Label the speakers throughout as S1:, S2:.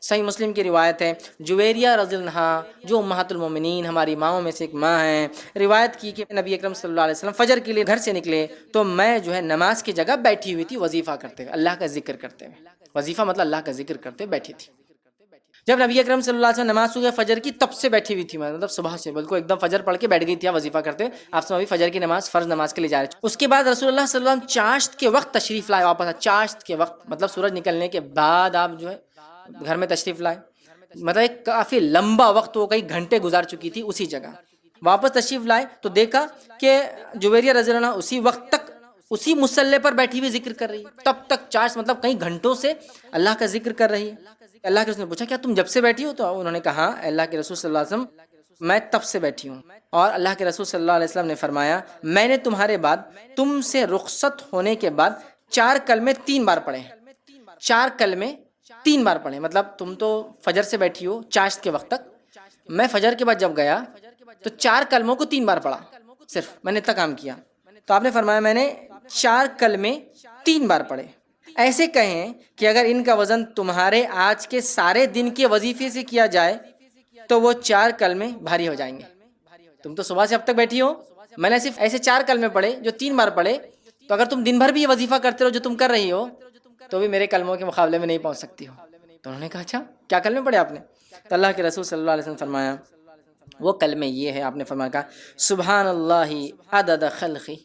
S1: صحیح مسلم کی روایت ہے، جویریہ رضی اللہ عنہا جو امہات المومنین ہماری ماؤں میں سے ایک ماں ہیں، روایت کی کہ نبی اکرم صلی اللہ علیہ وسلم فجر کے لیے گھر سے نکلے تو میں جو ہے نماز کی جگہ بیٹھی ہوئی تھی وظیفہ کرتے ہوئے، اللہ کا ذکر کرتے ہوئے، وظیفہ مطلب اللہ کا ذکر کرتے ہوئے بیٹھی تھی۔ جب نبی اکرم صلی اللہ علیہ وسلم نماز صبح فجر کی تب سے بیٹھی ہوئی تھی، مطلب صبح سے بالکل ایک دم فجر پڑھ کے بیٹھ گئی تھی وظیفہ کرتے ہوئے، آپ سے ابھی فجر کی نماز فرض نماز کے لیے جا رہے تھے۔ اس کے بعد رسول اللہ صلی اللہ علیہ وسلم چاشت کے وقت تشریف لائے، واپس چاشت کے وقت مطلب سورج نکلنے کے بعد آپ جو ہے گھر میں تشریف لائے، مطلب ایک کافی لمبا وقت، وہ کئی گھنٹے گزار چکی تھی اسی جگہ، واپس تشریف لائے تو دیکھا کہ جویریہ رضی اللہ عنہ اسی وقت تک اسی مصلی پر بیٹھی ہوئی ذکر کر رہی ہے، تب تک چارج مطلب کئی گھنٹوں سے اللہ کا ذکر کر رہی ہے۔ اللہ کے رسول نے پوچھا کیا تم جب سے بیٹھی ہو؟ تو انہوں نے کہا اللہ کے رسول صلی اللہ علیہ وسلم میں تب سے بیٹھی ہوں۔ اور اللہ کے رسول صلی اللہ علیہ وسلم نے فرمایا میں نے تمہارے بعد تم سے رخصت ہونے کے بعد 4 کلمے 3 بار پڑھے، 4 کلمے 3 بار پڑھے، مطلب تم تو فجر سے بیٹھی ہو چاشت کے وقت تک، میں فجر کے بعد جب گیا تو 4 کلموں کو 3 بار پڑھا، صرف میں نے اتنا کام کیا۔ تو آپ نے فرمایا میں نے 4 کلمے 3 بار پڑھے۔ ایسے کہیں کہ اگر ان کا وزن تمہارے آج کے سارے دن کے وظیفے سے کیا جائے تو وہ 4 کلمے بھاری ہو جائیں گے۔ تم تو صبح سے اب تک بیٹھی ہو، میں نے صرف ایسے 4 کلمے پڑھے جو 3 بار پڑھے، تو اگر تم دن بھر بھی یہ وظیفہ کرتے رہو جو تم کر رہی ہو تو بھی میرے کلموں کے مقابلے میں نہیں پہنچ سکتی ہو۔ تو انہوں نے کہا اچھا کیا کلمے پڑھے آپ نے؟ تو اللہ کے رسول صلی اللہ علیہ وسلم فرمایا وہ کلمے یہ ہے، آپ نے فرمایا کہا سبحان اللہ عدد خلقی،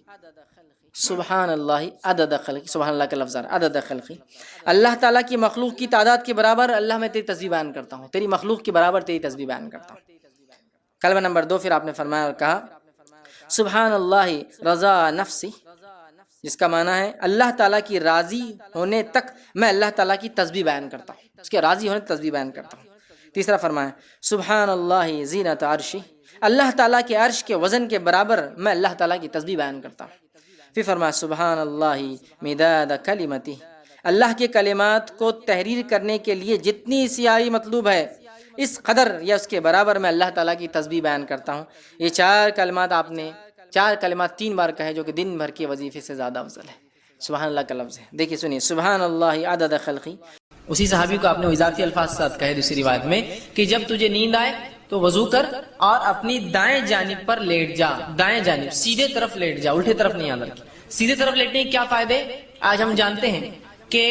S1: سبحان اللہ عدد خلقی، سبحان اللہ کا لفظ ہے عدد خلقی، اللہ تعالیٰ کی مخلوق کی تعداد کے برابر اللہ میں تیری تسبیح بیان کرتا ہوں، تیری مخلوق کے برابر تیری تسبیح بیان کرتا ہوں۔ کلمہ نمبر 2 پھر آپ نے فرمایا اور کہا سبحان اللہ رضا نفسی، جس کا معنی ہے اللہ تعالیٰ کی راضی ہونے تک میں اللہ تعالیٰ کی تسبیح بیان کرتا ہوں، اس کے راضی ہونے تک تسبیح بیان کرتا ہوں۔ تیسرا فرمایا سبحان اللہ زینت عرشی، اللہ تعالیٰ کے عرش کے وزن کے برابر میں اللہ تعالیٰ کی تسبیح بیان کرتا ہوں۔ پھر فرمایا سبحان اللہ مداد کلمتی، اللہ کے کلمات کو تحریر کرنے کے لیے جتنی سیاہی مطلوب ہے اس قدر یا اس کے برابر میں اللہ تعالیٰ کی تسبیح بیان کرتا ہوں۔ یہ 4 کلمات آپ نے 4 کلمات 3 بار کہے جو کہ دن بھر کے وظیفے سے زیادہ افضل ہے۔ سبحان اللہ کا لفظ ہے، دیکھیے سنیے سبحان اللہ عدد خلقی۔ اسی صحابی کو آپ نے اضافی الفاظ ساتھ کہے دوسری روایت میں کہ جب تجھے نیند آئے تو وضو کر اور اپنی دائیں جانب پر لیٹ جا، دائیں جانب سیدھے طرف لیٹ جا، الٹے طرف نہیں، یاد رکھیں سیدھے طرف لیٹنے کے کیا فائدے آج ہم جانتے ہیں کہ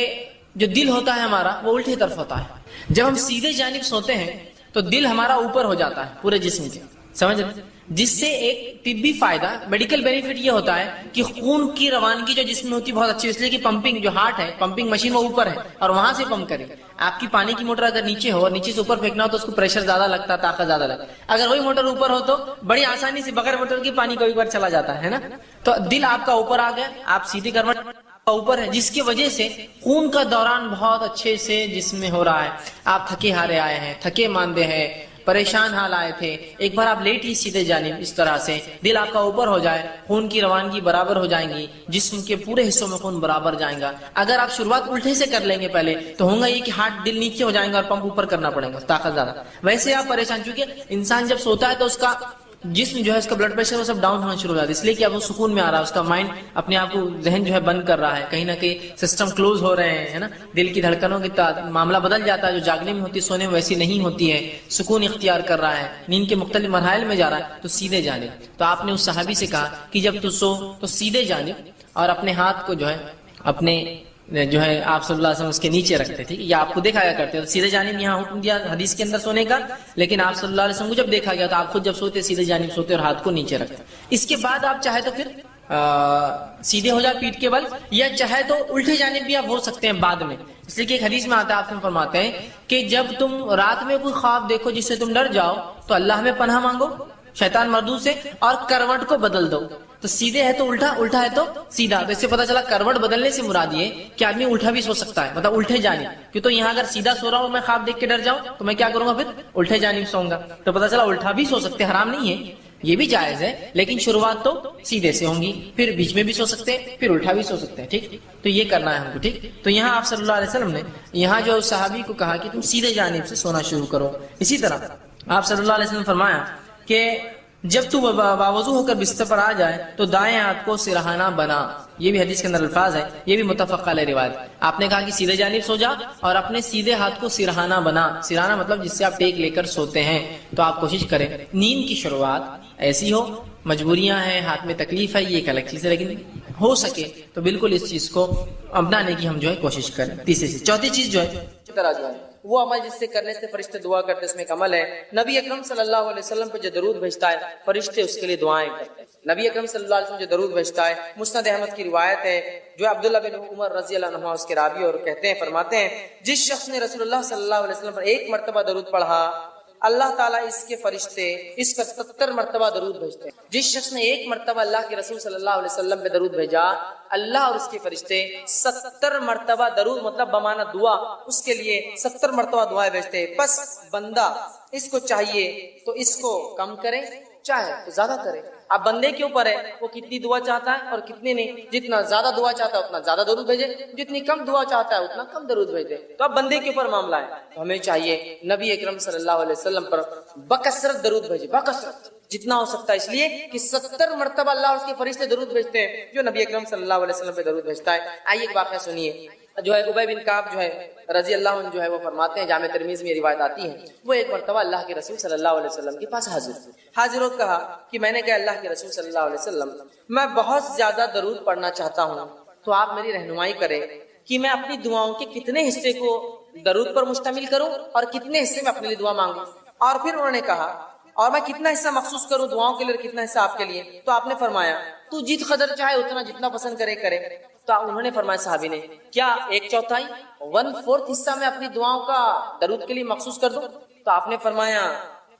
S1: جو دل ہوتا ہے ہمارا وہ الٹے طرف ہوتا ہے، جب ہم سیدھے جانب سوتے ہیں تو دل ہمارا اوپر ہو جاتا ہے پورے جسم کے، سمجھ رہے، جس سے ایک طبی فائدہ میڈیکل بینیفٹ یہ ہوتا ہے کہ خون کی روانگی جو جسم میں ہوتی ہے بہت اچھی، اس لیے کہ پمپنگ جو ہارٹ ہے پمپنگ مشین وہ اوپر ہے اور وہاں سے پمپ کرے۔ آپ کی پانی کی موٹر اگر نیچے ہو اور نیچے سے اوپر پھینکنا ہو تو اس کو پریشر زیادہ لگتا ہے، طاقت زیادہ لگتا ہے، اگر وہی موٹر اوپر ہو تو بڑی آسانی سے بغیر موٹر کی پانی کبھی بار چلا جاتا ہے نا۔ تو دل آپ کا اوپر آ گیا، آپ سیدھی کروٹ اوپر ہے، جس کی وجہ سے خون کا دوران بہت اچھے سے جسم میں ہو رہا ہے۔ آپ تھکے ہارے آئے ہیں، تھکے ماندے ہیں، پریشان حال آئے تھے، ایک بار آپ لیٹ ہی سیدھے جانب اس طرح سے دل آپ کا اوپر ہو جائے، خون کی روانگی برابر ہو جائیں گی، جسم کے پورے حصوں میں خون برابر جائیں گا۔ اگر آپ شروعات الٹے سے کر لیں گے پہلے تو ہوگا یہ کہ ہارٹ دل نیچے ہو جائیں گا اور پمپ اوپر کرنا پڑے گا، طاقت زیادہ۔ ویسے آپ پریشان، چونکہ انسان جب سوتا ہے تو اس کا جسم جو ہے اس کا بلڈ پریشر وہ سب ڈاؤن ہونا شروع ہو جاتا ہے، اس لیے کہ اب وہ سکون میں آ رہا ہے، اس کا مائنڈ اپنے آپ کو ذہن جو ہے بند کر رہا ہے، کہیں نہ کہیں سسٹم کلوز ہو رہے ہیں، ہے نا، دل کی دھڑکنوں کی معاملہ بدل جاتا ہے، جو جاگنے میں ہوتی سونے میں ویسی نہیں ہوتی ہے، سکون اختیار کر رہا ہے، نیند کے مختلف مراحل میں جا رہا ہے، تو سیدھے جانب۔ تو آپ نے اس صحابی سے کہا کہ جب تو سو تو سیدھے جانب اور اپنے ہاتھ کو جو ہے اپنے جو ہے آپ صلی اللہ علیہ وسلم اس کے نیچے رکھتے تھے، یا آپ کو دیکھا گیا کرتے، تو سیدھے جانب یہاں حکم دیا حدیث کے اندر سونے کا، لیکن آپ صلی اللہ علیہ وسلم کو جب دیکھا گیا تو آپ خود جب سوتے سیدھے جانب سوتے اور ہاتھ کو نیچے رکھتے۔ اس کے بعد آپ چاہے تو پھر سیدھے ہو جائے پیٹھ کے بل، یا چاہے تو الٹے جانب بھی آپ ہو سکتے ہیں بعد میں، اس لیے کہ ایک حدیث میں آتا ہے، آپ سے فرماتے ہیں کہ جب تم رات میں کوئی خواب دیکھو جس سے تم ڈر جاؤ تو اللہ میں پناہ مانگو شیطان مردود سے اور کروٹ کو بدل دو۔ تو سیدھے ہے تو الٹا، الٹا ہے تو سیدھا، تو اس سے پتا چلا کروٹ بدلنے سے مراد یہ کہ آدمی الٹا بھی سو سکتا ہے، مطلب الٹے جانب، کہ تو یہاں اگر سیدھا سو رہا ہوں میں خواب دیکھ کے ڈر جاؤں تو میں کیا کروں گا، پھر الٹے جانب سوؤں گا، تو پتا چلا الٹا بھی سو سکتے، حرام نہیں ہے، یہ بھی جائز ہے، لیکن شروعات تو سیدھے سے ہوں گی، پھر بیچ میں بھی سو سکتے ہیں، پھر الٹا بھی سو سکتے ہیں، ٹھیک، تو یہ کرنا ہے ہم کو، ٹھیک۔ تو یہاں آپ صلی اللہ علیہ وسلم نے یہاں جو صحابی کو کہا کہ تم سیدھے جانب سے سونا شروع کرو، اسی طرح آپ صلی اللہ علیہ وسلم فرمایا کہ جب تو باوضو ہو کر بستر پر آ جائے تو دائیں ہاتھ کو سرہانہ بنا. یہ بھی حدیث کے اندر الفاظ ہے, یہ بھی متفق علیہ روایت. آپ نے کہا کہ سیدھے جانب سو جا اور اپنے سیدھے ہاتھ کو سرہانہ بنا. سرہانہ مطلب جس سے آپ ٹیک لے کر سوتے ہیں. تو آپ کوشش کریں نیند کی شروعات ایسی ہو, مجبوریاں ہیں, ہاتھ میں تکلیف ہے, یہ ایک الگ چیز ہے, لیکن ہو سکے تو بالکل اس چیز کو اپنانے کی ہم جو ہے کوشش کریں. تیسری چیز, چوتھی چیز جو ہے وہ عمل جس سے کرنے سے فرشتے دعا کرتے, اس میں ایک عمل ہے. نبی اکرم صلی اللہ علیہ وسلم پہ جو درود بھیجتا ہے فرشتے اس کے لیے دعائیں کرتے ہیں. نبی اکرم صلی اللہ علیہ وسلم جو درود بھیجتا ہے, مسند احمد کی روایت ہے جو عبداللہ بن عمر رضی اللہ عنہ اس کے راوی اور کہتے ہیں, فرماتے ہیں جس شخص نے رسول اللہ صلی اللہ علیہ وسلم پر ایک مرتبہ درود پڑھا اللہ تعالیٰ اس کے فرشتے اس پر 70 مرتبہ درود بھیجتے ہیں. جس شخص نے ایک مرتبہ اللہ کے رسول صلی اللہ علیہ وسلم پہ درود بھیجا اللہ اور اس کے فرشتے 70 مرتبہ درود مطلب بمانا دعا اس کے لیے 70 مرتبہ دعائیں بھیجتے ہیں. بس بندہ اس کو چاہیے تو اس کو کم کرے, چاہے تو زیادہ کرے. اب بندے کے اوپر ہے وہ کتنی دعا چاہتا ہے اور کتنی نہیں. جتنا زیادہ دعا چاہتا ہے اتنا زیادہ درود بھیجے, جتنی کم دعا چاہتا ہے اتنا کم درود بھیجے. تو اب بندے کے اوپر معاملہ ہے. تو ہمیں چاہیے نبی اکرم صلی اللہ علیہ وسلم پر بکثرت درود بھیجے, بکثرت جتنا ہو سکتا ہے, اس لیے کہ 70 مرتبہ اللہ اور اس کے فرشتے درود بھیجتے ہیں جو نبی اکرم صلی اللہ علیہ وسلم پہ درود بھیجتا ہے. آئیے ایک واقعہ سنیے. جو ہے ابی بن کعب جو ہے رضی اللہ عنہ جو ہے وہ فرماتے ہیں, جامع ترمذی میں روایت آتی ہے, وہ ایک مرتبہ اللہ کے رسول صلی اللہ علیہ وسلم کے پاس حاضر ہو کہا کہ میں نے کہا اللہ کے رسول صلی اللہ علیہ وسلم میں بہت زیادہ درود پڑھنا چاہتا ہوں, تو آپ میری رہنمائی کریں کہ میں اپنی دعاؤں کے کتنے حصے کو درود پر مشتمل کروں اور کتنے حصے میں اپنے لیے دعا مانگوں. اور پھر انہوں نے کہا اور میں کتنا حصہ مخصوص کروں دعاؤں کے لیے, کتنا حصہ آپ کے لیے. تو آپ نے فرمایا تو جت قدر چاہے اتنا, جتنا پسند کرے کرے. تو انہوں نے فرمایا صحابی نے کیا 1/4 1/4 حصہ میں اپنی دعاؤں کا درود کے لیے مخصوص کر دوں؟ تو آپ نے فرمایا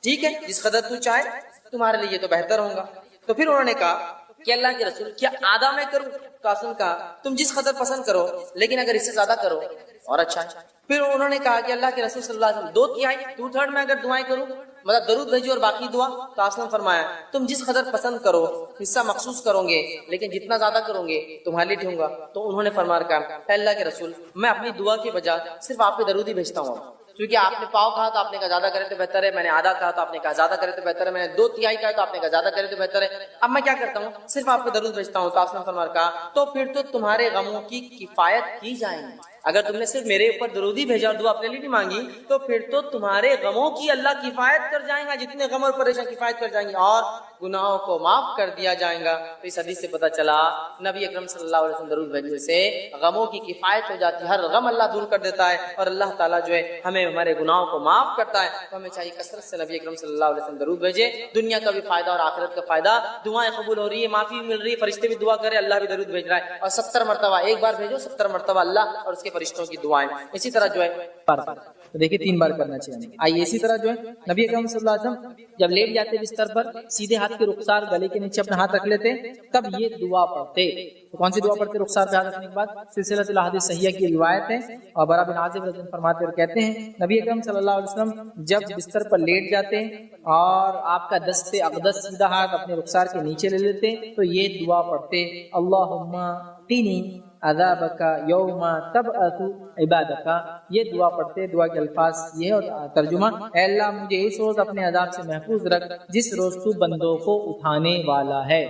S1: ٹھیک ہے, جس قدر تو چاہے تمہارے لیے تو بہتر ہوگا. تو پھر انہوں نے کہا کہ اللہ کے رسول کیا آدھا میں کروں؟ تو آپ نے کہا تم جس قدر پسند کرو, لیکن اگر اس سے زیادہ کرو اور اچھا ہے. پھر انہوں نے کہا کہ اللہ کے رسول صلی اللہ علیہ وسلم 2/3 2/3 میں اگر دعائیں کروں مطلب درود بھیجو اور باقی دعا. تو آپ نے فرمایا تم جس قدر پسند کرو حصہ مخصوص کرو گے, لیکن جتنا زیادہ کرو گے تمہارے لیے ٹھوں گا. تو انہوں نے فرمایا کہا اللہ کے رسول میں اپنی دعا کے بجائے صرف آپ پہ درود ہی بھیجتا ہوں, کیونکہ آپ نے پاؤ کہا تو آپ نے کہا زیادہ کرے تو بہتر ہے, میں نے آدھا کہا تو آپ نے کہا زیادہ کرے تو بہتر ہے, میں نے 2/3 کہا تو آپ نے کہا زیادہ کرے تو بہتر ہے. اب میں کیا کرتا ہوں صرف آپ کو درود بھیجتا ہوں. تو آپ نے فرمایا کہا تو پھر تو تمہارے غموں کی کفایت کی جائے گی. اگر تم نے صرف میرے اوپر درود ہی بھیجا اور دعا اپنے لیے نہیں مانگی تو پھر تو تمہارے غموں کی اللہ کفایت کر جائیں گا, جتنے غم اور پریشان کفایت کر جائیں گے اور گناہوں کو معاف کر دیا جائے گا. تو اس حدیث سے پتہ چلا نبی اکرم صلی اللہ علیہ وسلم درود بھیجنے سے غموں کی کفایت ہو جاتی ہے, ہر غم اللہ دور کر دیتا ہے اور اللہ تعالیٰ جو ہے ہمیں ہمارے گناہوں کو معاف کرتا ہے. تو ہمیں چاہیے کثرت سے نبی اکرم صلی اللہ علیہ وسلم درود بھیجے, دنیا کا بھی فائدہ اور آخرت کا فائدہ, دعائیں قبول ہو رہی ہے, معافی مل رہی ہے, فرشتے بھی دعا کرے, اللہ بھی درود بھیج رہا ہے. اور 70 مرتبہ ایک بار بھیجو, 70 مرتبہ اللہ اور اس کے فرشتوں کی دعائیں. اسی طرح جو ہے تو دیکھیے 3 بار کرنا چاہیے. آئیے اسی طرح جو ہے نبی اکرم صلی اللہ علیہ وسلم جب لیٹ جاتے بستر پر سیدھے ہاتھ کے رخسار گلے کے نیچے اپنا ہاتھ رکھ لیتے, تب یہ دعا پڑھتے. تو کون سی دعا پڑھتے رخسار پہ ہاتھ رکھنے کے بعد؟ سلسلہ الاحادیث صحیحہ کی روایت ہے اور برا بن عازب رضی اللہ عنہ فرماتے اور کہتے ہیں نبی اکرم صلی اللہ علیہ وسلم جب بستر پر لیٹ جاتے اور آپ کا دست اقدس سیدھا ہاتھ اپنے رخسار کے نیچے لے لیتے تو یہ دعا پڑھتے اللہم قنی عذابک یوم تبعث عبادک. یہ دعا پڑھتے, دعا کے الفاظ یہ اور ترجمہ اے اللہ مجھے اس روز اپنے عذاب سے محفوظ رکھ جس روز تو بندوں کو اٹھانے والا ہے.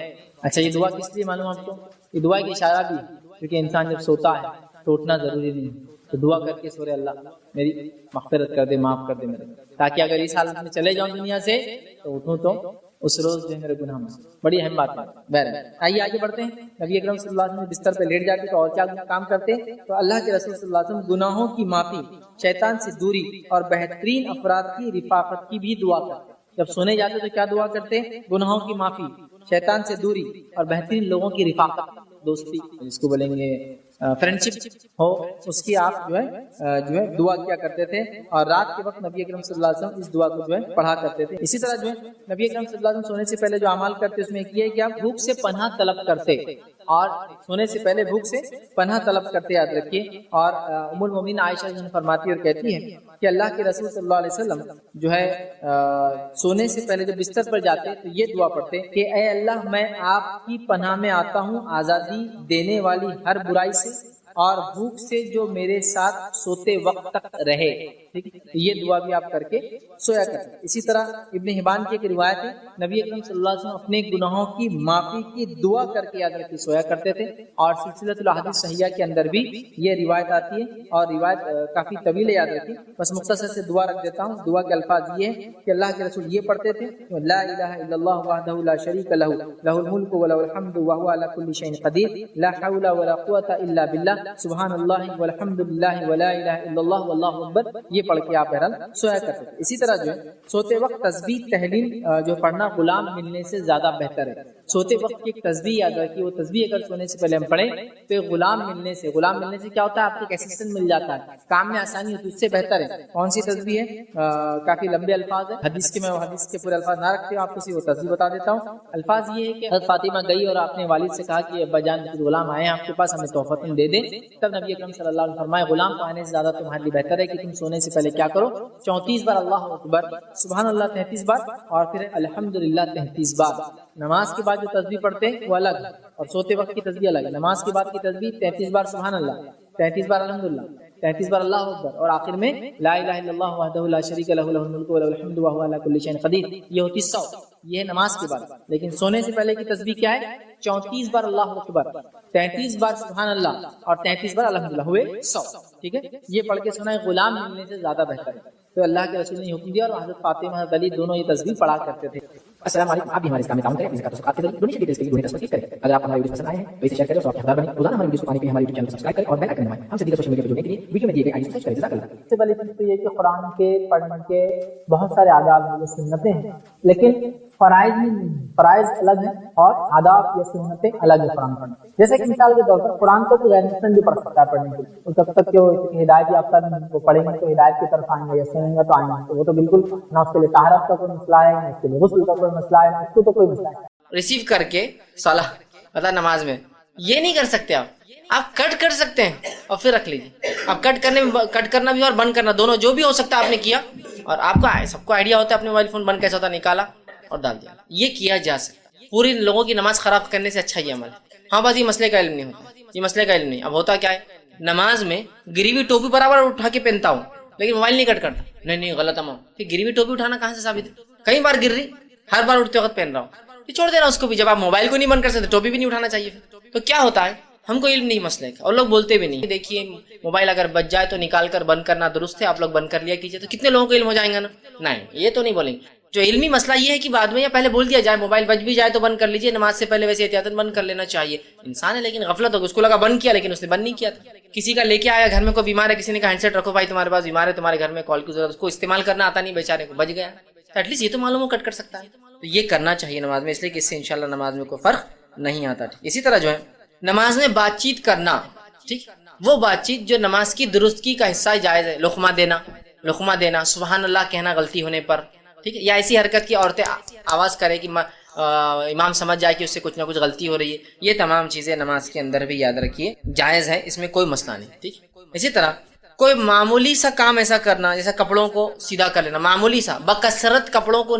S1: اچھا یہ دعا کس لیے معلوم آپ کو؟ یہ دعا کی اشارہ بھی کیونکہ انسان جب سوتا ہے تو اٹھنا ضروری نہیں, تو دعا کر کے سورے اللہ میری مغفرت کر دے, معاف کر دے میرے, تاکہ اگر اس حالت میں چلے جاؤں دنیا سے تو اٹھوں تو اس روز جو ہے میرے گناہ میں. بڑی اہم بات ہے. بہرحال آئیے آگے بڑھتے ہیں. نبی اکرم صلی اللہ علیہ وسلم بستر پہ لیٹ جاتے تو اور کیا کام کرتے؟ تو اللہ کے رسول صلی اللہ علیہ وسلم گناہوں کی معافی, شیطان سے دوری اور بہترین افراد کی رفاقت کی بھی دعا کرتے. جب سونے جاتے تو کیا دعا کرتے؟ گناہوں کی معافی, شیطان سے دوری اور بہترین لوگوں کی رفاقت, دوستی جس کو بولیں گے فرینڈشپ ہو, اس کی آپ جو ہے دعا کیا کرتے تھے. اور رات کے وقت نبی اکرم صلی اللہ علیہ وسلم اس دعا کو جو ہے پڑھا کرتے تھے. اسی طرح جو ہے نبی اکرم صلی اللہ علیہ وسلم سونے سے پہلے جو اعمال کرتے اس میں یہ ہے کہ آپ بھوک سے پناہ طلب کرتے, اور سونے سے پہلے بھوک سے پناہ طلب کرتے, یاد رکھیے. اور ام المومنین عائشہ جو فرماتی اور کہتی ہے کہ اللہ کے رسول صلی اللہ علیہ وسلم جو ہے سونے سے پہلے جب بستر پر جاتے تو یہ دعا پڑھتے کہ اے اللہ میں آپ کی پناہ میں آتا ہوں آزادی دینے والی ہر برائی سے
S2: اور بھوک سے جو میرے ساتھ سوتے وقت تک رہے. ٹھیک ہے، یہ دعا بھی آپ کر کے سویا کرتے. اسی طرح ابن حبان کی ایک روایت ہے، نبی اکرم صلی اللہ علیہ وسلم اپنے گناہوں کی معافی کی دعا کر کے یاد رکھتے سویا کرتے تھے. اور سلسلۃ الاحادیث صحیحہ کے اندر بھی یہ روایت آتی ہے، اور روایت کافی طویل ہے، یاد رکھیے. بس مختصر سے دعا رکھ دیتا ہوں. دعا کے الفاظ یہ ہیں کہ اللہ کے رسول یہ پڑھتے تھے، لا الہ الا اللہ وحدہ لا شریک لہ لہ الملک وله الحمد وهو على كل شيء قدیر، لا حول ولا قوة الا باللہ، سبحان اللہ والحمد للہ ولا الہ الا اللہ واللہ اکبر. یہ پڑھ کے آپ بہرحال سویا کرتے تھے. اسی طرح جو ہے سوتے وقت تسبیح تحلیل جو پڑھنا غلام ملنے سے زیادہ بہتر ہے. سوتے وقت کی ایک تسبیح یاد رکھیے، وہ تسبیح اگر سونے سے پہلے ہم پڑھیں تو غلام ملنے سے کیا ہوتا ہے، آپ کو ایک اسسٹنٹ مل جاتا ہے، کام میں آسانی ہوتی ہے، اس سے بہتر ہے. کون سی تسبیح ہے؟ کافی لمبے الفاظ ہیں، حدیث کے میں حدیث کے پورے الفاظ نہ رکھتے ہوں، آپ کو صرف وہ تسبیح بتا دیتا ہوں. الفاظ یہ ہے کہ حضرت فاطمہ گئی اور اپنے والد سے کہا کہ ابا جان غلام آئے ہیں آپ کے پاس، ہمیں تحفۃ دے دیں. تب نبی اکرم صلی اللہ علیہ وسلم فرمائے غلام کو آنے سے زیادہ تمہارے لیے بہتر ہے کہ تم سونے سے پہلے کیا کرو، 34 بار اللہ اکبر، سبحان اللہ 33 بار، اور پھر الحمدللہ 33 بار. نماز کے بعد جو تسبیح پڑھتے ہیں وہ الگ، اور سوتے وقت کی تسبیح الگ ہے. نماز کے بعد کی تسبیح 33 بار سبحان اللہ، 33 بار الحمدللہ، 33 بار اللہ اکبر، اور آخر میں لا الہ الا اللہ وحدہ لا شریک لہ لہ الملک وله الحمد وهو على كل شيء قدیر. یہ ہوتی 100. یہ ہے نماز کے بعد. لیکن سونے سے پہلے کی تسبیح کیا ہے؟ 34 بار اللہ اکبر، 33 بار سبحان اللہ، اور 33 بار الحمدللہ، ہوئے 100. ٹھیک ہے، یہ پڑھ کے سنا ہے غلام ملنے سے زیادہ بہتر ہے. تو اللہ کے رسول نے حکم دیا، اور حضرت فاطمہ حضرت علی دونوں یہ تسبیح پڑھا کرتے تھے. السلام علیکم. آپ بھی ہمارے اسلام میں تعاون کریں، اپنی زکات و صدقات کے ذریعے ڈونیشن ڈیٹیلز کے لیے ڈونیٹ پر کلک کریں. اگر آپ ہماری ویڈیو پسند آئے ہیں تو اسے شیئر کریں اور حقدار بنیں. روزانہ ہماری ویڈیوز پانے کے لیے ہمارے یوٹیوب چینل کو سبسکرائب کریں اور بیل آئکن دبائیں. ہم سے دیگر سوشل میڈیا پر جڑنے کے لیے ویڈیو میں دیے گئے آئی ڈی سرچ کریں. جزاک اللہ.
S3: سب سے پہلی چیز تو یہ کہ قرآن کے پڑھنے کے بہت سارے آداب ہیں، یہ سنتیں ہیں، لیکن فرائض نہیں، فرائض الگ ہیں اور آداب یا سنتیں الگ ہیں قرآن پڑھنے. جیسے کہ مثال کے طور پر قرآن کو غیر مسلم بھی پڑھ سکتا ہے پڑھنے کے لیے، جب تک کہ وہ ہدایت یافتہ وہ پڑھیں گے تو ہدایت کی طرف آئیں گے، یا سنیں گے تو آئیں گے. تو وہ تو بالکل نہ اس کے لیے طہارت کا کوئی مسئلہ ہے، نہ اس کے لیے غسل کا کوئی مسئلہ ہے، نہ اس کو تو کوئی مسئلہ ہے.
S1: ریسیو کر کے صلاح مطلب نماز میں یہ نہیں کر سکتے. آپ کٹ کر سکتے ہیں اور پھر رکھ لیجیے. آپ کٹ کرنا بھی اور بند کرنا دونوں جو بھی ہو سکتا ہے آپ نے کیا. اور آپ کا سب کو آئیڈیا ہوتا ہے اپنے موبائل فون بند کیسا ہوتا، نکالا اور ڈال دیا. یہ کیا جا سکتا. پوری لوگوں کی نماز خراب کرنے سے اچھا یہ عمل ہے. ہاں بس یہ مسئلے کا علم نہیں ہوتا، یہ مسئلے کا علم نہیں. اب ہوتا کیا ہے، نماز میں گری ہوئی ٹوپی برابر اٹھا کے پہنتا ہوں لیکن موبائل نہیں کٹ کرتا. نہیں غلط عمل. پھر گری ہوئی ٹوپی اٹھانا کہاں سے ثابت ہے؟ کئی بار گر رہی، ہر بار اٹھتے وقت پہن رہا ہوں. چھوڑ دینا اس کو بھی. جب آپ موبائل کو نہیں بند کر سکتے ٹوپی بھی نہیں اٹھانا چاہیے. تو کیا ہوتا ہے، ہم کو علم نہیں مسئلے کا اور لوگ بولتے بھی نہیں. دیکھیے موبائل اگر بچ جائے تو نکال کر بند کرنا درست ہے، آپ لوگ بند کر لیا کیجیے. تو کتنے لوگوں کو علم ہو جائیں گا نا؟ نہیں، یہ تو نہیں بولیں گے. جو علمی مسئلہ یہ ہے کہ بعد میں یا پہلے بول دیا جائے موبائل بچ بھی جائے تو بند کر لیجیے. نماز سے پہلے ویسے احتیاطاً بند کر لینا چاہیے. انسان ہے لیکن غفلت ہو گئی، اس کو لگا بند کیا لیکن اس نے بند نہیں کیا تھا. کسی کا لے کے آیا گھر میں کوئی بیمار ہے، کسی نے کہا ہینڈ سیٹ رکھو بھائی تمہارے پاس بیمار ہے، تمہارے گھر میں کال کی ضرورت، اس کو استعمال کرنا آتا نہیں بیچارے کو، بچ گیا. ایٹ لیسٹ یہ تو معلوم ہو کٹ کر سکتا ہے. تو یہ کرنا چاہیے نماز میں، اس لیے کہ اس سے انشاءاللہ نماز میں کوئی فرق نہیں آتا. اسی طرح جو ہے نماز میں بات چیت کرنا، ٹھیک، وہ بات چیت جو نماز کی درستگی کا حصہ جائز ہے. لقمہ دینا، سبحان اللہ کہنا غلطی ہونے پر، ٹھیک ہے، یا ایسی حرکت کی عورتیں آواز کرے کہ امام سمجھ جائے کہ اس سے کچھ نہ کچھ غلطی ہو رہی ہے. یہ تمام چیزیں نماز کے اندر بھی یاد رکھیے جائز ہے، اس میں کوئی مسئلہ نہیں. ٹھیک. اسی طرح کوئی معمولی سا کام ایسا کرنا جیسا کپڑوں کو سیدھا کر لینا، معمولی سا بکثرت کپڑوں کو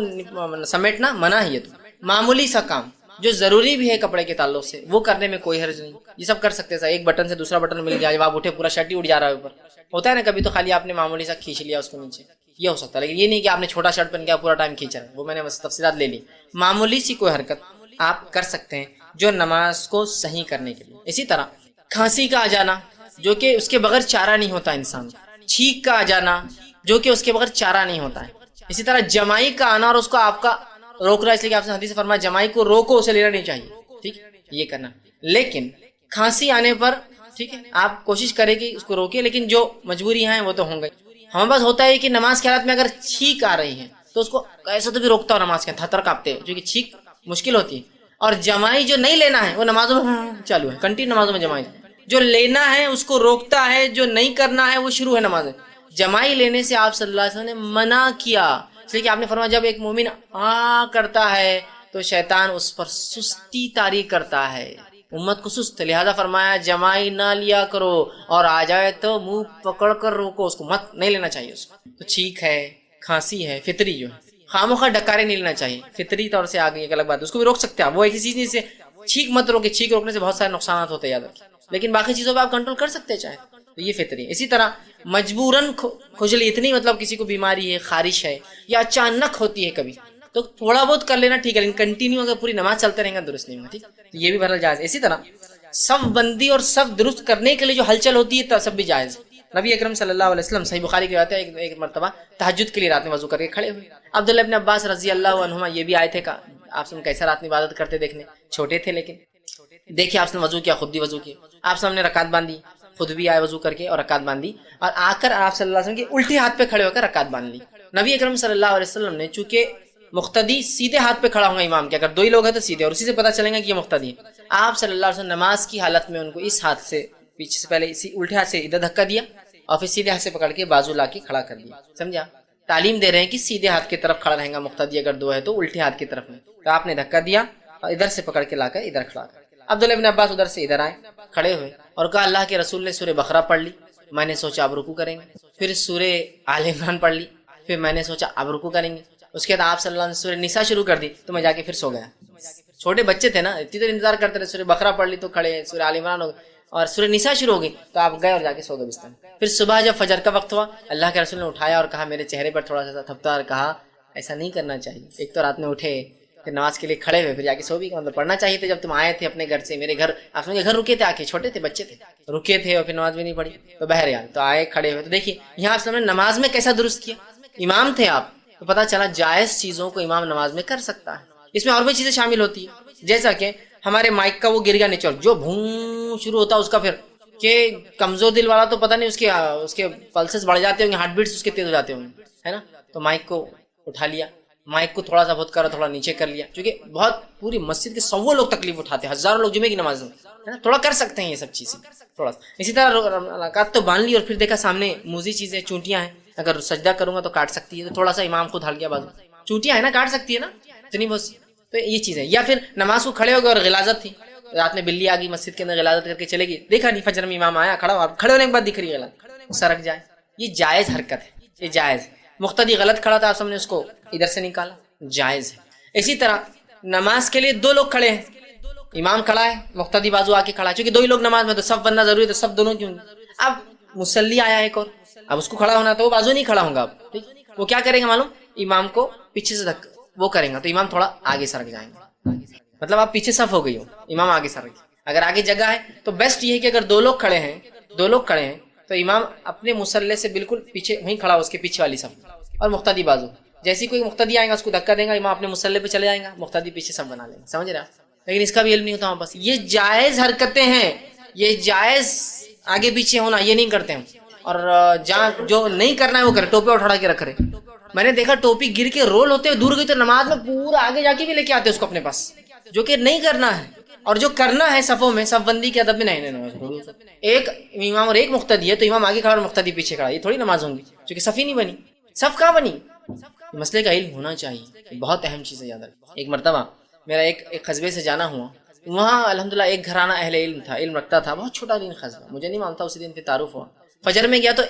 S1: سمیٹنا منع ہے. یہ تو معمولی سا کام جو ضروری بھی ہے کپڑے کے تعلق سے وہ کرنے میں کوئی حرج نہیں. یہ سب کر سکتے ہیں. ایک بٹن سے دوسرا بٹن مل گیا، جب آپ اٹھے پورا شرٹ ہی اٹھ جا رہا ہے اوپر، ہوتا ہے نا کبھی، تو خالی آپ نے معمولی سا کھینچ لیا اس کو نیچے، یہ ہو سکتا ہے. لیکن یہ نہیں کہ آپ نے چھوٹا شرٹ پہن کے پورا ٹائم کھینچا ہے، وہ میں نے بس تفصیلات لے لی. معمولی سی کوئی حرکت آپ کر سکتے ہیں جو نماز کو صحیح کرنے کے لیے. اسی طرح کھانسی کا آ جانا جو کہ اس کے بغیر چارہ نہیں ہوتا انسان، چھینک کا آ جانا جو کہ اس کے بغیر چارہ نہیں ہوتا ہے. اسی طرح جمائی کا آنا اور اس کو آپ کا روک رہا ہے، اس لیے کہ آپ سے حدیث فرمایا جمائی کو روکو، اسے لینا نہیں چاہیے. ٹھیک، یہ کرنا. لیکن کھانسی آنے پر ٹھیک ہے آپ کوشش کریں کہ اس کو روکے، لیکن جو مجبوری ہیں وہ تو ہوں گے. ہمارے پاس ہوتا ہے کہ نماز کے حالات میں اگر چھینک آ رہی ہے تو اس کو ایسا تو بھی روکتا ہو نماز کے تھر کانپتے ہیں، جو کہ چھینک مشکل ہوتی ہے. اور جمائی جو نہیں لینا ہے وہ نمازوں میں چالو ہے، کنٹینیو نمازوں میں جمائی. جو لینا ہے اس کو روکتا ہے، جو نہیں کرنا ہے وہ شروع ہے نماز. جمائی لینے سے آپ صلی اللہ علیہ وسلم نے منع کیا، اس لیے کہ آپ نے فرمایا جب ایک مومن کرتا ہے تو شیطان اس پر سستی طاری کرتا ہے، امت کو سست. لہذا فرمایا جمائی نہ لیا کرو، اور آ جائے تو منہ پکڑ کر روکو، اس کو مت نہیں لینا چاہیے. اس کو تو چھینک ہے، کھانسی ہے، فطری جو ہے، خاموخواہ ڈکارے نہیں لینا چاہیے. فطری طور سے آ گئی ایک الگ بات، اس کو بھی روک سکتے ہیں. وہ ایسی چیز نہیں سے چھینک مت روکے، چھینک روکنے سے بہت سارے نقصانات ہوتے ہیں یاد رکھیں. لیکن باقی چیزوں پہ آپ کنٹرول کر سکتے ہیں چاہے تو یہ فطری ہے. اسی طرح مجبوراً کھجلی اتنی مطلب کسی کو بیماری ہے خارش ہے یا اچانک ہوتی ہے کبھی تو تھوڑا بہت کر لینا ٹھیک ہے لیکن کنٹینیو اگر پوری نماز چلتے رہیں گا درست نہیں ہوگا ٹھیک تو یہ بھی بہرحال جائز ہے. اسی طرح صف بندی اور صف درست کرنے کے لیے جو ہلچل ہوتی ہے سب بھی جائز. نبی اکرم صلی اللہ علیہ وسلم صحیح بخاری کی روایت ہے ایک مرتبہ تہجد کے لیے رات میں وضو کر کے کھڑے ہوئے. عبداللہ ابن عباس رضی اللہ عنہما یہ بھی آئے تھے کہ آپ سے کیسا رات میں عبادت کرتے دیکھنے, چھوٹے تھے لیکن دیکھیے آپ نے وضو کیا, خود بھی وضو کیا, آپ سامنے رکعت باندھی, خود بھی آئے وضو کر کے اور رکعت باندھی اور آ کر آپ صلی اللہ علیہ وسلم کے الٹے ہاتھ پہ کھڑے ہو کر رکعت باندھ لی. نبی اکرم صلی اللہ علیہ وسلم نے چونکہ مقتدی سیدھے ہاتھ پہ کھڑا ہوں گا امام کے, اگر دو ہی لوگ ہیں تو سیدھے اور اسی سے پتہ چلے گا کہ یہ مقتدی ہے. آپ صلی اللہ علیہ وسلم نماز کی حالت میں ان کو اس ہاتھ سے پیچھے سے پہلے اسی الٹے ہاتھ سے ادھر دھکا دیا اور پھر سیدھے ہاتھ سے پکڑ کے بازو لا کے کھڑا کر دیا. سمجھا, تعلیم دے رہے ہیں کہ سیدھے ہاتھ کی طرف کھڑا رہے گا مقتدی, اگر دو ہے تو الٹے ہاتھ کی طرف میں. تو آپ نے دھکا دیا اور ادھر سے پکڑ کے لا کر ادھر کھڑا کر. عبداللہ ابن عباس ادھر سے ادھر آئے کھڑے ہوئے اور کہا اللہ کے رسول نے سورہ بقرہ پڑھ لی, میں نے سوچا اب رکوع کریں گے. پھر سورہ آل عمران پڑھ لی, پھر میں نے سوچا اب رکوع کریں گے. اس کے بعد آپ صلی اللہ علیہ وسلم سورہ نساء شروع کر دی تو میں جا کے پھر سو گیا. چھوٹے بچے تھے نا, اتنی دیر انتظار کرتے رہے, سورہ بقرہ پڑھ لی تو کھڑے, سورہ آل عمران ہو گئی اور سورہ نساء شروع ہو گئی تو آپ گئے اور جا کے سو گئے بستر میں. پھر صبح جب فجر کا وقت ہوا اللہ کے رسول نے اٹھایا اور کہا, میرے چہرے پر تھوڑا سا تھپتا اور کہا ایسا نہیں کرنا چاہیے. ایک تو رات میں اٹھے پھر نماز کے لیے کھڑے ہوئے, پھر جا کے سو بھی, مطلب پڑھنا چاہیے تھا جب تم آئے تھے اپنے گھر سے. میرے گھر آپ کے گھر رکے تھے, آ کے چھوٹے تھے, بچے تھے, رکے تھے اور پھر نماز بھی نہیں پڑھی تو بہرحال تو آئے کھڑے ہوئے. تو دیکھیے یہاں آپ نے نماز میں کیسا درست کیا, امام تھے آپ تو پتہ چلا جائز چیزوں کو امام نماز میں کر سکتا ہے. اس میں اور بھی چیزیں شامل ہوتی ہیں, جیسا کہ ہمارے مائک کا وہ گر گیا نیچے, جو بھون شروع ہوتا ہے اس کا, پھر کہ کمزور دل والا تو پتہ نہیں اس کے پلسز بڑھ جاتے ہوں گے, ہارٹ بیٹس اس کے تیز ہو جاتے ہوں گے, ہے نا. تو مائک کو اٹھا لیا, مائک کو تھوڑا سا بہت کرا, تھوڑا نیچے کر لیا, کیونکہ بہت پوری مسجد کے 100 لوگ تکلیف اٹھاتے ہیں, ہزاروں لوگ جمعے کی نماز میں, ہے نا, تھوڑا کر سکتے ہیں یہ سب چیزیں تھوڑا سا. اسی طرح رکعت تو باندھ لی اور پھر دیکھا سامنے موزی چیزیں, چونٹیاں ہیں, اگر سجدہ کروں گا تو کاٹ سکتی ہے, تو تھوڑا سا امام خود ہل گیا بازو, چونٹیاں ہیں نا, کاٹ سکتی ہے نا اتنی بہت سی. تو یہ چیزیں, یا پھر نماز کو کھڑے ہو گئے اور غلاظت تھی, رات میں بلی آ گئی مسجد کے اندر, غلاظت کر کے چلے گی, دیکھا نہیں فجر میں امام آیا کھڑا ہوا, کھڑے ہونے کے بعد دکھ رہی غلط, سرک جائے, یہ جائز حرکت ہے, یہ جائز. مقتدی غلط کھڑا تھا, آپ سب نے اس کو ادھر سے نکالا, جائز ہے. اسی طرح نماز کے لیے 2 لوگ کھڑے ہیں, امام کھڑا ہے, مقتدی بازو آ کے کھڑا ہے, چونکہ 2 ہی لوگ نماز میں تو صف بننا ضروری ہے, تو صف دونوں کیوں نہیں. اب مصلی آیا ایک اور, اب اس کو کھڑا ہونا تو وہ بازو نہیں کھڑا ہوگا, اب ٹھیک, وہ کیا کریں گے معلوم, امام کو پیچھے سے وہ کریں گا تو امام تھوڑا آگے سرک جائیں گے, مطلب آپ پیچھے صف ہو گئی ہو, امام آگے سرک. اگر آگے جگہ ہے تو بیسٹ یہ ہے کہ اگر 2 لوگ کھڑے ہیں تو امام اپنے مصلی سے بالکل پیچھے وہیں کھڑا ہو, اس کے پیچھے والی صف, اور مقتدی بازو, جیسی کوئی مقتدی آئے گا اس کو دھکا دیں گا, امام اپنے مصلی پہ چلے جائیں گا, مقتدی پیچھے صف بنا لیں گے, سمجھ رہے ہیں. لیکن اس کا بھی علم نہیں ہوتا بس. یہ جائز حرکتیں ہیں, یہ جائز آگے پیچھے ہونا, یہ نہیں کرتے ہیں. اور جہاں جو نہیں کرنا ہے وہ کرے, ٹوپی اٹھا کے رکھ رہے. میں نے دیکھا ٹوپی گر کے رول ہوتے ہوئے دور گئی تو نماز میں پورا آگے جا کے بھی لے کے آتے اس کو اپنے پاس, جو کہ نہیں کرنا ہے. اور جو کرنا ہے صفوں میں, صف بندی کے ادب میں نہیں, ایک امام اور ایک مقتدی ہے تو امام آگے کھڑا اور مقتدی پیچھے کھڑا, یہ تھوڑی نماز ہوں گی, کیونکہ صف ہی نہیں بنی. صف کہاں بنی, مسئلے کا علم ہونا چاہیے, بہت اہم چیز ہے, یاد رکھیں. ایک مرتبہ میرا ایک قصبے سے جانا ہوا, وہاں الحمدللہ ایک گھرانہ اہل علم تھا, علم رکھتا تھا, بہت چھوٹا دین قصبہ, مجھے نہیں معلوم تھا, اسی دن پہ تعارف ہوا. فجر میں گیا تو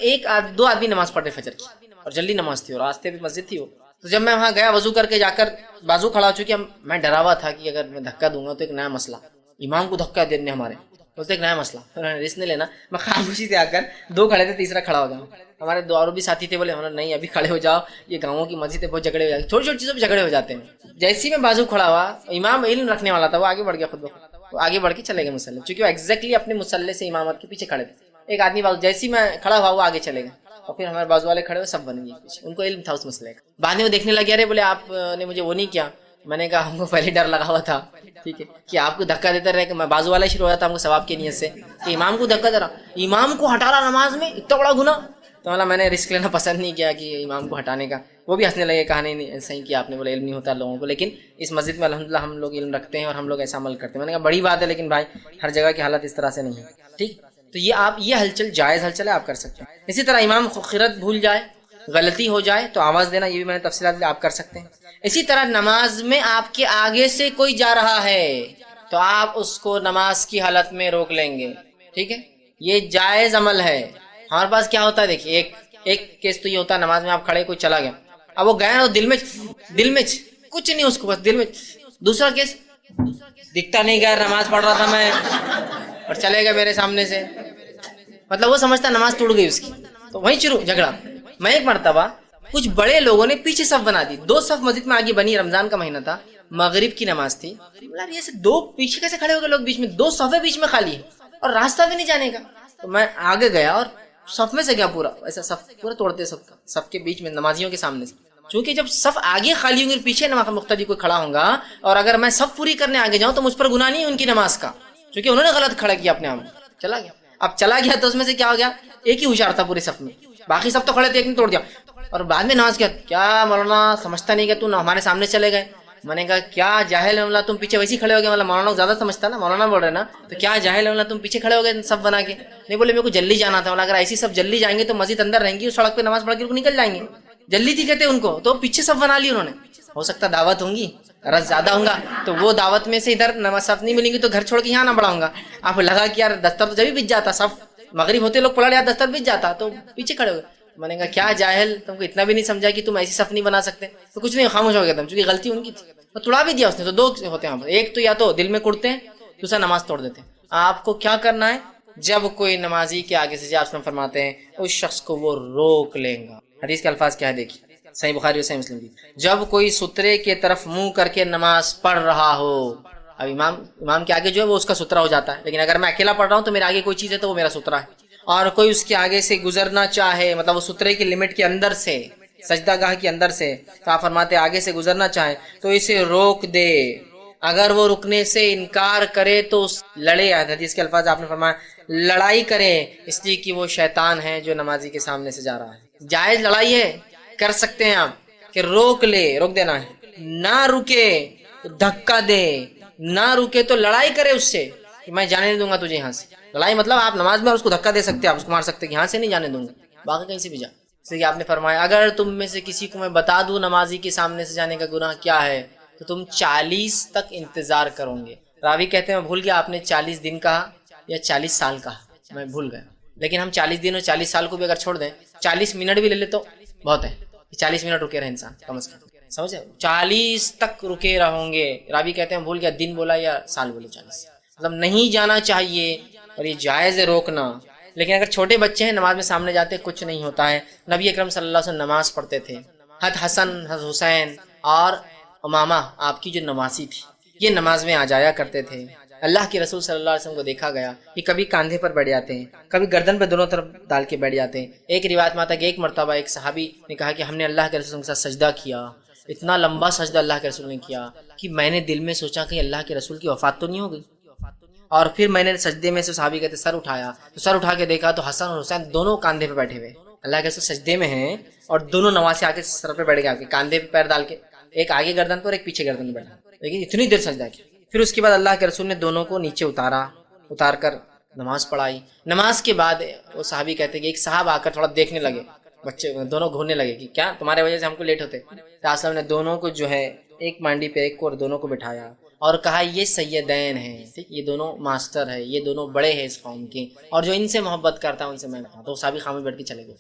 S1: 2 آدمی نماز پڑھ رہے فجر کی, اور جلدی نماز تھی اور راستے پہ مسجد تھی وہ. تو جب میں وہاں گیا وضو کر کے جا کر بازو کھڑا ہو چکی, میں ڈرا ہوا تھا کہ اگر میں دھکا دوں گا تو ایک نیا مسئلہ, امام کو دھکا دینے ہمارے بولتے ایک نیا مسئلہ, انہوں نے رسک نہیں لینا. میں خاموشی سے آ کر 2 کھڑے تھے, تیسرا کھڑا ہو جاؤں. ہمارے 2 اور بھی ساتھی تھے, بولے ہمارا نہیں ابھی کھڑے ہو جاؤ, یہ گاؤں کی مسجد ہے, بہت جھگڑے ہو جاتے ہیں, چھوٹی چھوٹی چیزوں پہ جھگڑے ہو جاتے ہیں. جیسے میں بازو کھڑا ہوا, امام علم رکھنے والا تھا, وہ آگے بڑھ گیا, خود بخود وہ آگے بڑھ کے چلے گئے مصلی, چونکہ وہ ایگزیکٹلی اپنے مصلی سے امامت کے پیچھے کھڑے تھے. ایک آدمی بازو, جیسے میں کھڑا ہوا وہ آگے چلے گئے, اور پھر ہمارے بازو والے کھڑے ہوئے, سب بن گئے پیچھے, ان کو علم تھا اس مسئلے کا. بعد میں وہ دیکھنے لگے, ارے بولے آپ نے مجھے وہ نہیں کیا. میں نے کہا ہم کو پہلے ڈر لگا ہوا تھا, ٹھیک ہے, کہ آپ کو دھکا دیتے رہے, کہ میں بازو والا شروع ہوا تھا ہم کو ثواب کی نیت سے, کہ امام کو دھکا دے رہا, امام کو ہٹا رہا نماز میں, اتنا بڑا گناہ. تو میں نے رسک لینا پسند نہیں کیا کہ امام کو ہٹانے کا. وہ بھی ہنسنے لگے, کہا نہیں صحیح کیا آپ نے, بولے علم نہیں ہوتا لوگوں کو, لیکن اس مسجد میں الحمدللہ ہم لوگ علم رکھتے ہیں اور ہم لوگ ایسا عمل کرتے ہیں. میں نے کہا بڑی بات ہے, لیکن بھائی ہر جگہ کی حالت اس طرح سے نہیں ہے, ٹھیک. تو یہ ہلچل جائز ہلچل ہے, آپ کر سکتے ہیں. اسی طرح امام خرت بھول جائے, غلطی ہو جائے تو آواز دینا, یہ بھی میں نے تفصیلات آپ کر سکتے ہیں. اسی طرح نماز میں آپ کے آگے سے کوئی جا رہا ہے تو آپ اس کو نماز کی حالت میں روک لیں گے, ٹھیک ہے, یہ جائز عمل ہے. ہمارے پاس کیا ہوتا ہے دیکھیے, ایک کیس تو یہ ہوتا ہے نماز میں آپ کھڑے, کوئی چلا گیا, اب وہ گیا دل میں کچھ نہیں, اس کو بس دل میں. دوسرا کیس, دکھتا نہیں, گیا نماز پڑھ رہا تھا میں, اور چلے گئے میرے سامنے سے. مطلب وہ سمجھتا نماز ٹوٹ گئی اس کی. تو وہیں شروع جھگڑا. میں ایک مرتبہ کچھ بڑے لوگوں نے پیچھے صف بنا دی, 2 صف مسجد میں آگے بنی, رمضان کا مہینہ تھا, مغرب کی نماز تھی. یہ سے 2 پیچھے کیسے کھڑے ہو گئے لوگ بیچ میں, 2 صفیں بیچ میں خالی ہیں اور راستہ بھی نہیں جانے کا. تو میں آگے گیا اور صف میں سے گیا پورا, ایسا صف پورا توڑتے صف کے بیچ میں نمازیوں کے سامنے سے. چونکہ جب صف آگے خالی ہوں گے پیچھے نماز مقتدی کوئی کھڑا ہوں گا, اور اگر میں صف پوری کرنے آگے جاؤں تو مجھ پر گناہ نہیں ہے ان کی نماز کا, کیونکہ انہوں نے غلط کھڑا کیا اپنے آپ. چلا گیا. اب چلا گیا تو اس میں سے کیا ہو گیا, ایک ہی ہوشیار تھا پورے صف میں, باقی سب تو کھڑے تھے, ایک نے توڑ دیا. اور بعد میں نماز کیا مولانا سمجھتا نہیں کہ تو ہمارے سامنے چلے گئے. میں نے کہا کیا جاہل ہے مولانا, تم پیچھے ویسے ہی کھڑے ہو گئے. مطلب مولانا زیادہ سمجھتا نا, مولانا بول رہے نا, تو کیا جاہل ہے مولانا, تم پیچھے کھڑے ہو گئے سب بنا کے. نہیں بولے میرے کو جلدی جانا تھا. اگر ایسی سب جلدی جائیں گے تو مسجد اندر رہیں گی, اس سڑک پہ نماز پڑھ کے نکل جائیں گے. جلدی تھی کہتے ان کو, تو پیچھے سب بنا لی انہوں نے. ہو سکتا دعوت ہوں گی, رس زیادہ ہوں گا, تو وہ دعوت میں سے ادھر نماز صف نہیں ملیں گی تو گھر چھوڑ کے یہاں نہ بڑھاؤں گا. آپ لگا کہ یار دستر تو جبھی بچ جاتا, صف مغرب ہوتے لوگ پڑھ رہے دستر بچ جاتا, تو پیچھے کھڑے ہو گئے. میں نے کہا کیا جاہل, تم کو اتنا بھی نہیں سمجھا کہ تم ایسی صف نہیں بنا سکتے. تو کچھ نہیں, خاموش ہو گیا تم, چونکہ غلطی ان کی تھی. تو توڑا بھی دیا اس نے. تو 2 ہوتے ہیں, ایک تو یا تو دل میں کڑتے ہیں, دوسرا نماز توڑ دیتے ہیں. آپ کو کیا کرنا ہے, جب کوئی نمازی کے آگے سے جا آپ فرماتے ہیں اس شخص کو وہ روک لیں گا. حدیث کے الفاظ کیا ہے دیکھیے, صحیح بخاری اور صحیح مسلم کی. جب کوئی سترے کے طرف منہ کر کے نماز پڑھ رہا ہو, اب امام کے آگے جو ہے وہ اس کا سترہ ہو جاتا ہے, لیکن اگر میں اکیلا پڑھ رہا ہوں تو میرے آگے کوئی چیز ہے تو وہ میرا سترہ ہے. اور کوئی اس کے آگے سے گزرنا چاہے, مطلب وہ سترے کی لمٹ کے اندر سے, سجدہ گاہ کے اندر سے, تو آپ فرماتے آگے سے گزرنا چاہے تو اسے روک دے. اگر وہ رکنے سے انکار کرے تو لڑے. حدیث کے الفاظ آپ نے فرمایا لڑائی کرے, اس لیے کہ وہ شیطان ہے جو نمازی کے سامنے سے جا رہا ہے. جائز لڑائی ہے, کر سکتے ہیں آپ, کہ روک لے, روک دینا ہے. نہ رکے تو دھکا دے, نہ رکے تو لڑائی کرے اس سے کہ میں جانے نہیں دوں گا تجھے یہاں سے. لڑائی مطلب آپ نماز میں اس کو دھکا دے سکتے ہیں, آپ اس کو مار سکتے ہیں کہ یہاں سے نہیں جانے دوں گا, باقی کہیں سے بھی جا. اس لیے آپ نے فرمایا اگر تم میں سے کسی کو میں بتا دوں نمازی کے سامنے سے جانے کا گناہ کیا ہے تو تم 40 تک انتظار کرو گے. راوی کہتے ہیں میں بھول گیا آپ نے 40 دن کہا یا 40 سال کہا, میں بھول گیا. لیکن ہم 40 دن اور 40 سال کو بھی اگر چھوڑ دیں, 40 منٹ بھی لے لے تو بہت ہے. 40 منٹ رکے رہے انسان کم از کم, سمجھے, 40 تک رکے رہوں گے. راوی کہتے ہیں بھول گیا دن بولا یا سال بولے, 40 مطلب نہیں جانا چاہیے, اور یہ جائز ہے روکنا. لیکن اگر چھوٹے بچے ہیں نماز میں سامنے جاتے کچھ نہیں ہوتا ہے. نبی اکرم صلی اللہ علیہ وسلم نماز پڑھتے تھے. حسن, حسین اور امامہ آپ کی جو نواسی تھی, یہ نماز میں آ جایا کرتے تھے. اللہ کے رسول صلی اللہ علیہ وسلم کو دیکھا گیا کہ کبھی کاندھے پر بیٹھ جاتے ہیں, کبھی گردن پہ دونوں طرف ڈال کے بیٹھ جاتے ہیں. ایک روایت میں آتا ہے کہ ایک مرتبہ ایک صحابی نے کہا کہ ہم نے اللہ کے رسول کے ساتھ سجدہ کیا, اتنا لمبا سجدہ اللہ کے رسول نے کیا کہ میں نے دل میں سوچا کہ اللہ کے رسول کی وفات تو نہیں ہو گئی. اور پھر میں نے سجدے میں سے صحابی کہتے سر اٹھایا, تو سر اٹھا کے دیکھا تو حسن اور حسین دونوں کاندھے پہ بیٹھے ہوئے. اللہ کے رسول سجدے میں ہیں اور دونوں نواسے آ کے سر پہ بیٹھ گئے, کاندھے پہ پیر ڈال کے, ایک آگے گردن پر اور ایک پیچھے گردن پہ بیٹھا, لیکن اتنی دیر سجدہ کیا. پھر اس کے بعد اللہ کے رسول نے دونوں کو نیچے اتار کر نماز پڑھائی. نماز کے بعد وہ صحابی کہتے ہیں کہ ایک صاحب آ کر تھوڑا دیکھنے لگے, بچے دونوں گھورنے لگے کہ کیا تمہارے وجہ سے ہم کو لیٹ ہوتے. رسول نے دونوں کو جو ہے ایک مانڈی پہ ایک کو اور دونوں کو بٹھایا اور کہا یہ سیدین ہیں, یہ دونوں ماسٹر ہے, یہ دونوں بڑے ہیں اس قوم کے, اور جو ان سے محبت کرتا ہے ان سے میں. تو صحابی خاموش بیٹھ کے چلے گئے.